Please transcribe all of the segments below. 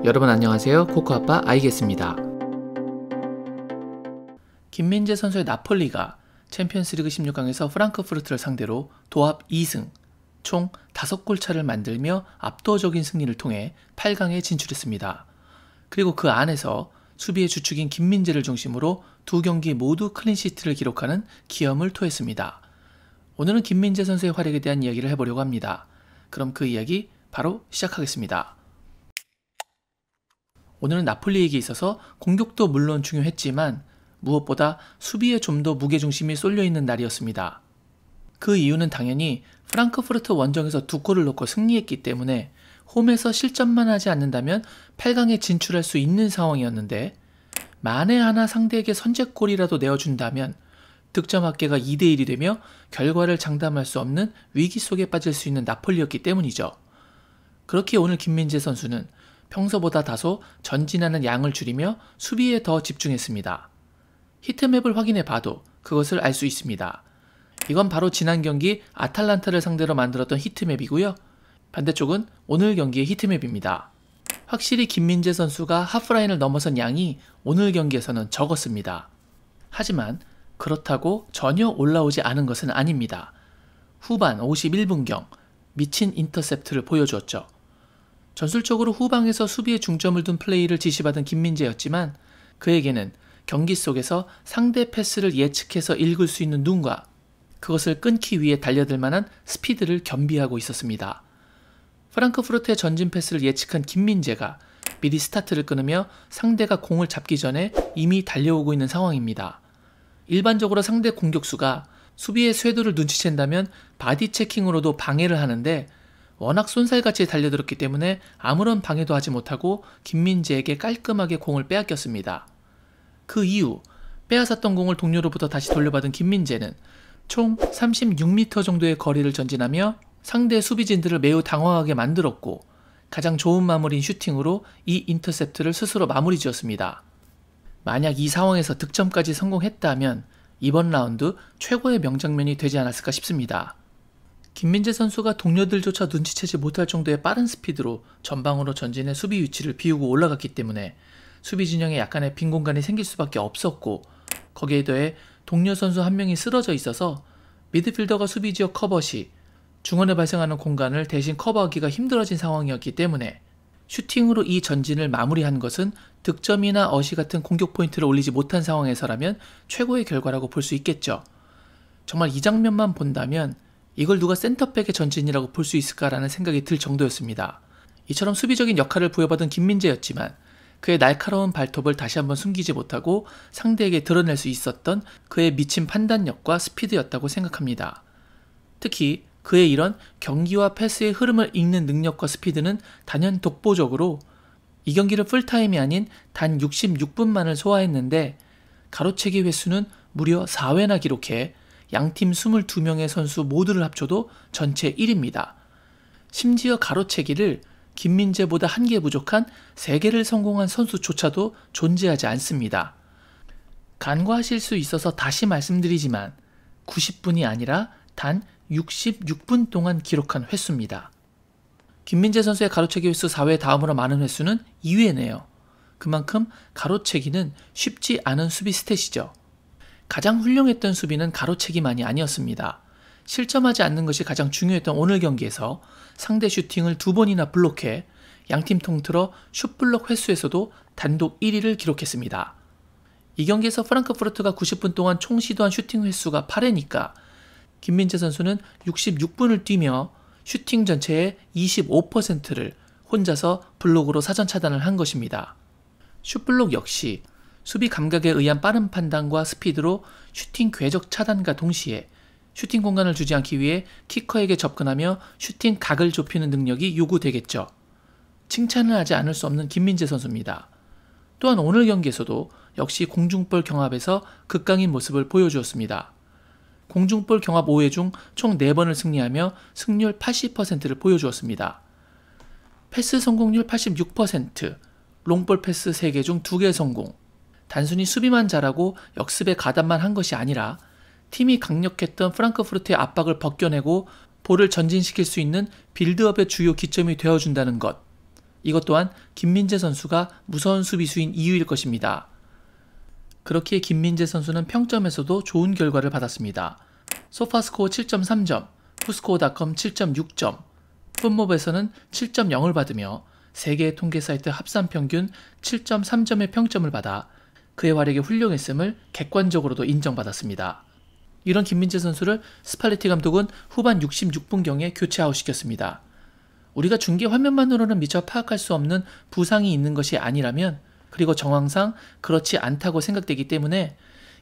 여러분 안녕하세요. 코코아빠 아이겠습니다. 김민재 선수의 나폴리가 챔피언스리그 16강에서 프랑크푸르트를 상대로 도합 2승, 총 5골 차를 만들며 압도적인 승리를 통해 8강에 진출했습니다. 그리고 그 안에서 수비의 주축인 김민재를 중심으로 두 경기 모두 클린시트를 기록하는 기염을 토했습니다. 오늘은 김민재 선수의 활약에 대한 이야기를 해보려고 합니다. 그럼 그 이야기 바로 시작하겠습니다. 오늘은 나폴리에게 있어서 공격도 물론 중요했지만 무엇보다 수비에 좀 더 무게중심이 쏠려있는 날이었습니다. 그 이유는 당연히 프랑크푸르트 원정에서 2골을 넣고 승리했기 때문에 홈에서 실점만 하지 않는다면 8강에 진출할 수 있는 상황이었는데 만에 하나 상대에게 선제골이라도 내어준다면 득점 합계가 2대1이 되며 결과를 장담할 수 없는 위기 속에 빠질 수 있는 나폴리였기 때문이죠. 그렇게 오늘 김민재 선수는 평소보다 다소 전진하는 양을 줄이며 수비에 더 집중했습니다. 히트맵을 확인해 봐도 그것을 알 수 있습니다. 이건 바로 지난 경기 아탈란타를 상대로 만들었던 히트맵이고요. 반대쪽은 오늘 경기의 히트맵입니다. 확실히 김민재 선수가 하프라인을 넘어선 양이 오늘 경기에서는 적었습니다. 하지만 그렇다고 전혀 올라오지 않은 것은 아닙니다. 후반 51분경 미친 인터셉트를 보여주었죠. 전술적으로 후방에서 수비에 중점을 둔 플레이를 지시받은 김민재였지만 그에게는 경기 속에서 상대 패스를 예측해서 읽을 수 있는 눈과 그것을 끊기 위해 달려들 만한 스피드를 겸비하고 있었습니다. 프랑크푸르트의 전진 패스를 예측한 김민재가 미리 스타트를 끊으며 상대가 공을 잡기 전에 이미 달려오고 있는 상황입니다. 일반적으로 상대 공격수가 수비의 쇄도를 눈치챈다면 바디 체킹으로도 방해를 하는데 워낙 쏜살같이 달려들었기 때문에 아무런 방해도 하지 못하고 김민재에게 깔끔하게 공을 빼앗겼습니다. 그 이후 빼앗았던 공을 동료로부터 다시 돌려받은 김민재는 총 36m 정도의 거리를 전진하며 상대 수비진들을 매우 당황하게 만들었고 가장 좋은 마무리인 슈팅으로 이 인터셉트를 스스로 마무리 지었습니다. 만약 이 상황에서 득점까지 성공했다면 이번 라운드 최고의 명장면이 되지 않았을까 싶습니다. 김민재 선수가 동료들조차 눈치채지 못할 정도의 빠른 스피드로 전방으로 전진해 수비 위치를 비우고 올라갔기 때문에 수비 진영에 약간의 빈 공간이 생길 수밖에 없었고 거기에 더해 동료 선수 한 명이 쓰러져 있어서 미드필더가 수비 지역 커버 시 중원에 발생하는 공간을 대신 커버하기가 힘들어진 상황이었기 때문에 슈팅으로 이 전진을 마무리한 것은 득점이나 어시 같은 공격 포인트를 올리지 못한 상황에서라면 최고의 결과라고 볼 수 있겠죠. 정말 이 장면만 본다면 이걸 누가 센터백의 전진이라고 볼 수 있을까라는 생각이 들 정도였습니다. 이처럼 수비적인 역할을 부여받은 김민재였지만 그의 날카로운 발톱을 다시 한번 숨기지 못하고 상대에게 드러낼 수 있었던 그의 미친 판단력과 스피드였다고 생각합니다. 특히 그의 이런 경기와 패스의 흐름을 읽는 능력과 스피드는 단연 독보적으로 이 경기를 풀타임이 아닌 단 66분만을 소화했는데 가로채기 횟수는 무려 4회나 기록해 양팀 22명의 선수 모두를 합쳐도 전체 1위입니다. 심지어 가로채기를 김민재보다 1개 부족한 3개를 성공한 선수조차도 존재하지 않습니다. 간과하실 수 있어서 다시 말씀드리지만 90분이 아니라 단 66분 동안 기록한 횟수입니다. 김민재 선수의 가로채기 횟수 4회 다음으로 많은 횟수는 2회네요. 그만큼 가로채기는 쉽지 않은 수비 스탯이죠. 가장 훌륭했던 수비는 가로채기만이 아니었습니다. 실점하지 않는 것이 가장 중요했던 오늘 경기에서 상대 슈팅을 2번이나 블록해 양팀 통틀어 슛블록 횟수에서도 단독 1위를 기록했습니다. 이 경기에서 프랑크푸르트가 90분 동안 총 시도한 슈팅 횟수가 8회니까 김민재 선수는 66분을 뛰며 슈팅 전체의 25%를 혼자서 블록으로 사전 차단을 한 것입니다. 슛블록 역시 수비 감각에 의한 빠른 판단과 스피드로 슈팅 궤적 차단과 동시에 슈팅 공간을 주지 않기 위해 키커에게 접근하며 슈팅 각을 좁히는 능력이 요구되겠죠. 칭찬을 하지 않을 수 없는 김민재 선수입니다. 또한 오늘 경기에서도 역시 공중볼 경합에서 극강인 모습을 보여주었습니다. 공중볼 경합 5회 중 총 4번을 승리하며 승률 80%를 보여주었습니다. 패스 성공률 86%, 롱볼 패스 3개 중 2개 성공. 단순히 수비만 잘하고 역습에 가담만 한 것이 아니라 팀이 강력했던 프랑크푸르트의 압박을 벗겨내고 볼을 전진시킬 수 있는 빌드업의 주요 기점이 되어준다는 것. 이것 또한 김민재 선수가 무서운 수비수인 이유일 것입니다. 그렇기에 김민재 선수는 평점에서도 좋은 결과를 받았습니다. 소파스코어 7.3점, 푸스코어닷컴 7.6점, 풋몹에서는 7.0을 받으며 3개의 통계 사이트 합산 평균 7.3점의 평점을 받아 그의 활약이 훌륭했음을 객관적으로도 인정받았습니다. 이런 김민재 선수를 스팔레티 감독은 후반 66분경에 교체 아웃시켰습니다. 우리가 중계 화면만으로는 미처 파악할 수 없는 부상이 있는 것이 아니라면, 그리고 정황상 그렇지 않다고 생각되기 때문에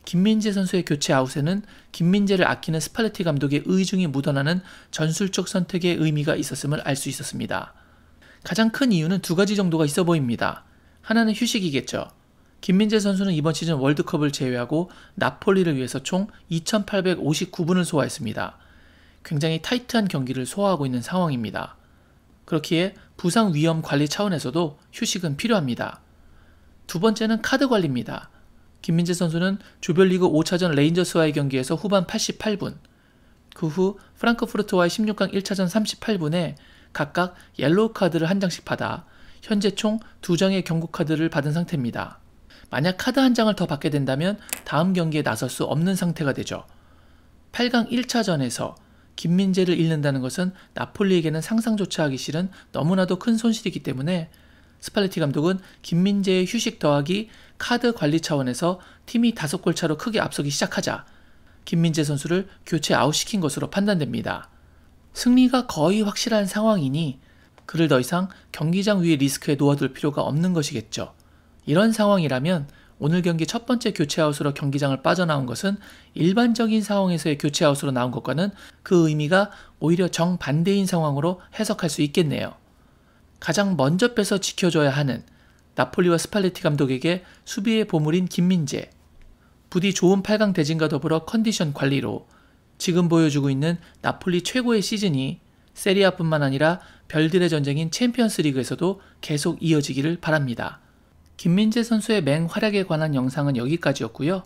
김민재 선수의 교체 아웃에는 김민재를 아끼는 스팔레티 감독의 의중이 묻어나는 전술적 선택의 의미가 있었음을 알 수 있었습니다. 가장 큰 이유는 2가지 정도가 있어 보입니다. 하나는 휴식이겠죠. 김민재 선수는 이번 시즌 월드컵을 제외하고 나폴리를 위해서 총 2,859분을 소화했습니다. 굉장히 타이트한 경기를 소화하고 있는 상황입니다. 그렇기에 부상 위험 관리 차원에서도 휴식은 필요합니다. 두 번째는 카드 관리입니다. 김민재 선수는 조별리그 5차전 레인저스와의 경기에서 후반 88분, 그 후 프랑크푸르트와의 16강 1차전 38분에 각각 옐로우 카드를 한 장씩 받아 현재 총 2장의 경고 카드를 받은 상태입니다. 만약 카드 한 장을 더 받게 된다면 다음 경기에 나설 수 없는 상태가 되죠. 8강 1차전에서 김민재를 잃는다는 것은 나폴리에게는 상상조차 하기 싫은 너무나도 큰 손실이기 때문에 스팔레티 감독은 김민재의 휴식 더하기 카드 관리 차원에서 팀이 5골 차로 크게 앞서기 시작하자 김민재 선수를 교체 아웃시킨 것으로 판단됩니다. 승리가 거의 확실한 상황이니 그를 더 이상 경기장 위의 리스크에 놓아둘 필요가 없는 것이겠죠. 이런 상황이라면 오늘 경기 첫 번째 교체 아웃으로 경기장을 빠져나온 것은 일반적인 상황에서의 교체 아웃으로 나온 것과는 그 의미가 오히려 정반대인 상황으로 해석할 수 있겠네요. 가장 먼저 빼서 지켜줘야 하는 나폴리와 스팔레티 감독에게 수비의 보물인 김민재, 부디 좋은 8강 대진과 더불어 컨디션 관리로 지금 보여주고 있는 나폴리 최고의 시즌이 세리아뿐만 아니라 별들의 전쟁인 챔피언스 리그에서도 계속 이어지기를 바랍니다. 김민재 선수의 맹활약에 관한 영상은 여기까지였고요.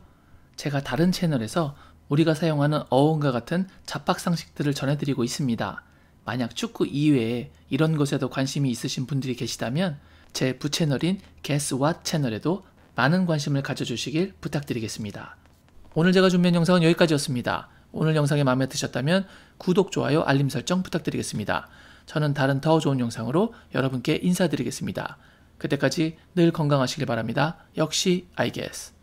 제가 다른 채널에서 우리가 사용하는 어원과 같은 잡학상식들을 전해드리고 있습니다. 만약 축구 이외에 이런 것에도 관심이 있으신 분들이 계시다면 제 부채널인 Guess What 채널에도 많은 관심을 가져주시길 부탁드리겠습니다. 오늘 제가 준비한 영상은 여기까지였습니다. 오늘 영상이 마음에 드셨다면 구독, 좋아요, 알림 설정 부탁드리겠습니다. 저는 다른 더 좋은 영상으로 여러분께 인사드리겠습니다. 그때까지 늘 건강하시길 바랍니다. 역시 I guess.